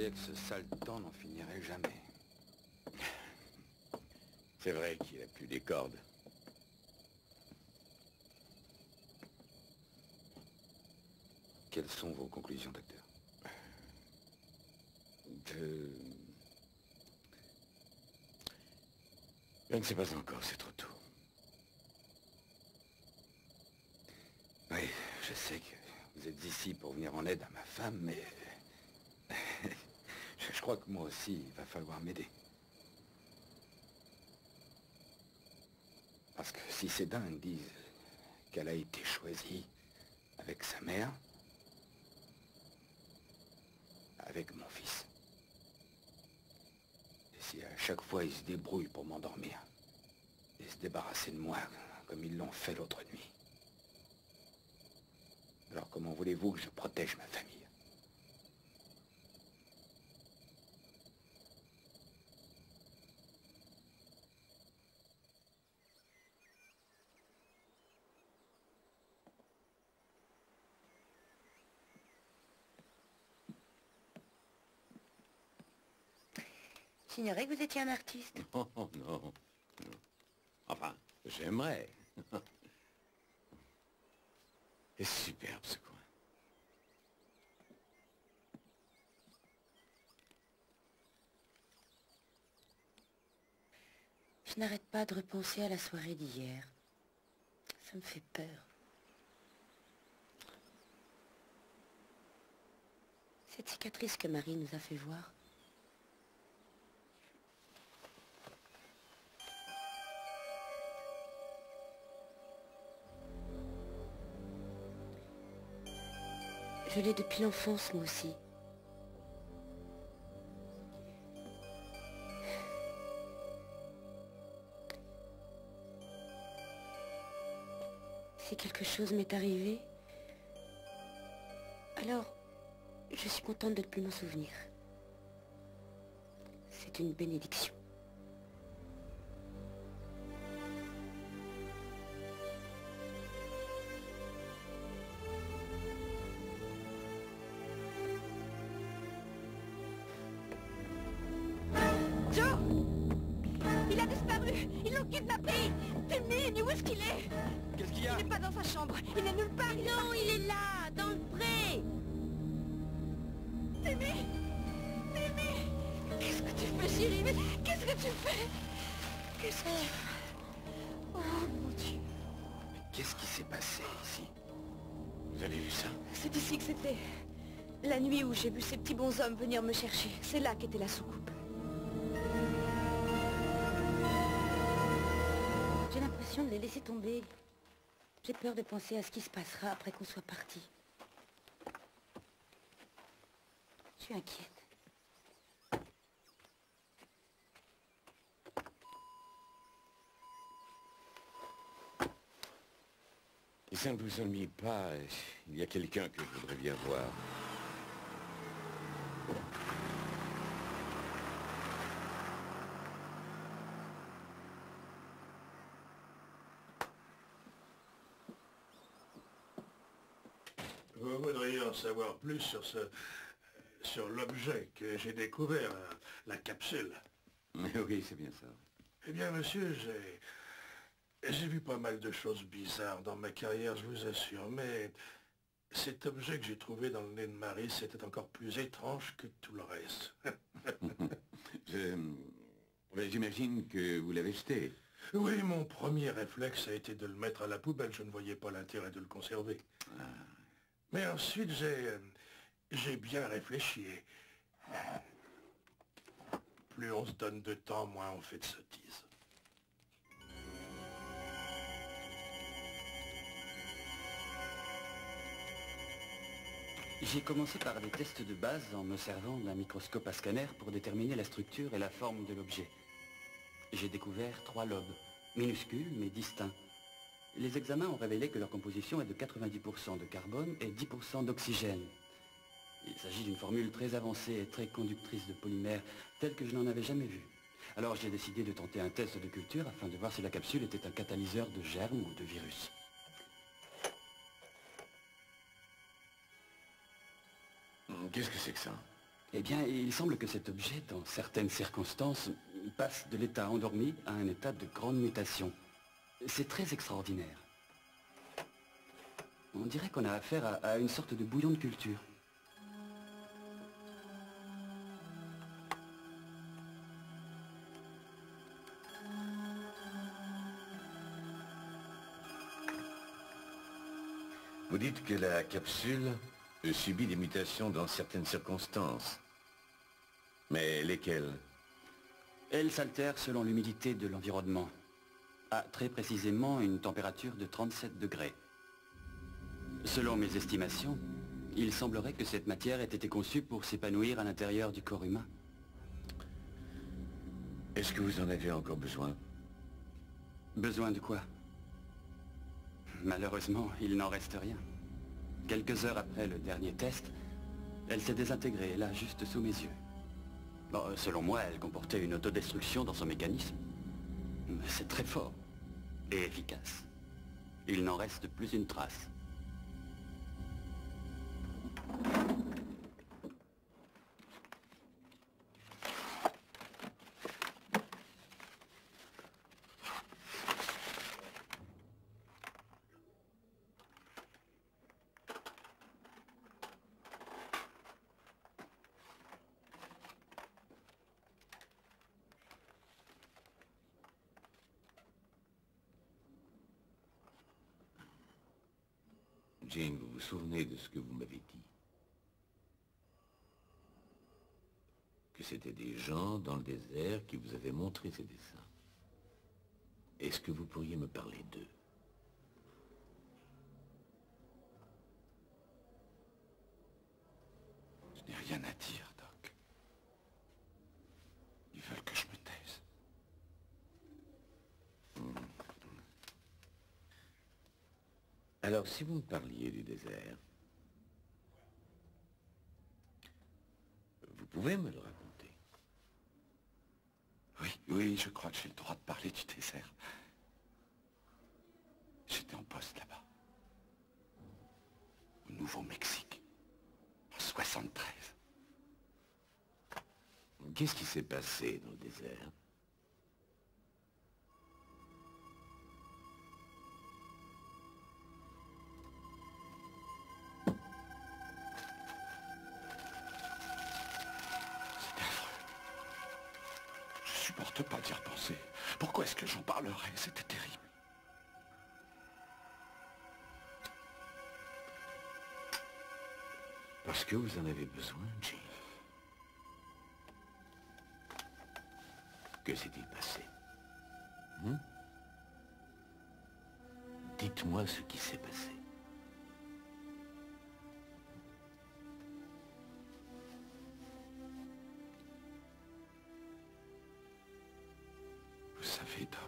croyais que ce sale temps n'en finirait jamais. C'est vrai qu'il a plus des cordes. Quelles sont vos conclusions, docteur? Je ne sais pas encore, c'est trop tôt. Oui, je sais que vous êtes ici pour venir en aide à ma femme, mais... je crois que moi aussi, il va falloir m'aider. Parce que si ces dingues disent qu'elle a été choisie avec sa mère, avec mon fils, et si à chaque fois ils se débrouillent pour m'endormir et se débarrasser de moi comme ils l'ont fait l'autre nuit, alors comment voulez-vous que je protège ma famille? J'ignorais que vous étiez un artiste. Oh non, non. Enfin, j'aimerais. C'est superbe ce coin. Je n'arrête pas de repenser à la soirée d'hier. Ça me fait peur. Cette cicatrice que Marie nous a fait voir. Je l'ai depuis l'enfance, moi aussi. Si quelque chose m'est arrivé, alors je suis contente de ne plus m'en souvenir. C'est une bénédiction. Joe! Il a disparu! Ils l'ont kidnappé! Timmy, où est-ce qu'il est? Qu'est-ce qu'il y a? Il n'est pas dans sa chambre! Il n'est nulle part! Non, il est là, dans le pré. Timmy! Timmy! Qu'est-ce que tu fais, chérie? Mais qu'est-ce que tu fais? Qu'est-ce que tu fais? Oh, mon Dieu! Mais qu'est-ce qui s'est passé ici? Vous avez vu ça? C'est ici que c'était. La nuit où j'ai vu ces petits bonshommes venir me chercher. C'est là qu'était la soucoupe. J'ai l'impression de les laisser tomber. J'ai peur de penser à ce qui se passera après qu'on soit parti. Je suis inquiète. Et ça ne vous ennuie pas? Il y a quelqu'un que je voudrais bien voir. Vous voudriez en savoir plus sur l'objet que j'ai découvert, la capsule. Oui, c'est bien ça. Eh bien, monsieur, j'ai vu pas mal de choses bizarres dans ma carrière, je vous assure, mais cet objet que j'ai trouvé dans le nez de Marie, c'était encore plus étrange que tout le reste. J'imagine que vous l'avez jeté. Oui, mon premier réflexe a été de le mettre à la poubelle, je ne voyais pas l'intérêt de le conserver. Ah. Mais ensuite, j'ai bien réfléchi. Plus on se donne de temps, moins on fait de sottises. J'ai commencé par des tests de base en me servant d'un microscope à scanner pour déterminer la structure et la forme de l'objet. J'ai découvert 3 lobes, minuscules mais distincts. Les examens ont révélé que leur composition est de 90% de carbone et 10% d'oxygène. Il s'agit d'une formule très avancée et très conductrice de polymères, telle que je n'en avais jamais vue. Alors j'ai décidé de tenter un test de culture afin de voir si la capsule était un catalyseur de germes ou de virus. Qu'est-ce que c'est que ça? Eh bien, il semble que cet objet, dans certaines circonstances, passe de l'état endormi à un état de grande mutation. C'est très extraordinaire. On dirait qu'on a affaire à une sorte de bouillon de culture. Vous dites que la capsule subit des mutations dans certaines circonstances. Mais lesquelles? Elle s'altère selon l'humidité de l'environnement. À très précisément une température de 37 degrés. Selon mes estimations, il semblerait que cette matière ait été conçue pour s'épanouir à l'intérieur du corps humain. Est-ce que vous en avez encore besoin? Besoin de quoi? Malheureusement, il n'en reste rien. Quelques heures après le dernier test, elle s'est désintégrée, là, juste sous mes yeux. Bon, selon moi, elle comportait une autodestruction dans son mécanisme. Mais c'est très fort et efficace. Il n'en reste plus une trace. Jane, vous vous souvenez de ce que vous m'avez dit? Que c'était des gens dans le désert qui vous avaient montré ces dessins. Est-ce que vous pourriez me parler d'eux? Je n'ai rien à dire, Doc. Ils veulent que je me taise. Alors, si vous me parliez du désert, vous pouvez me le raconter? Oui, je crois que j'ai le droit de parler du désert. J'étais en poste là-bas. Au Nouveau-Mexique. En 73. Qu'est-ce qui s'est passé dans le désert? Je supporte pas d'y repenser. Pourquoi est-ce que j'en parlerais? C'était terrible. Parce que vous en avez besoin, Jane. Que s'est-il passé? Dites-moi ce qui s'est passé. Vous savez, Doc,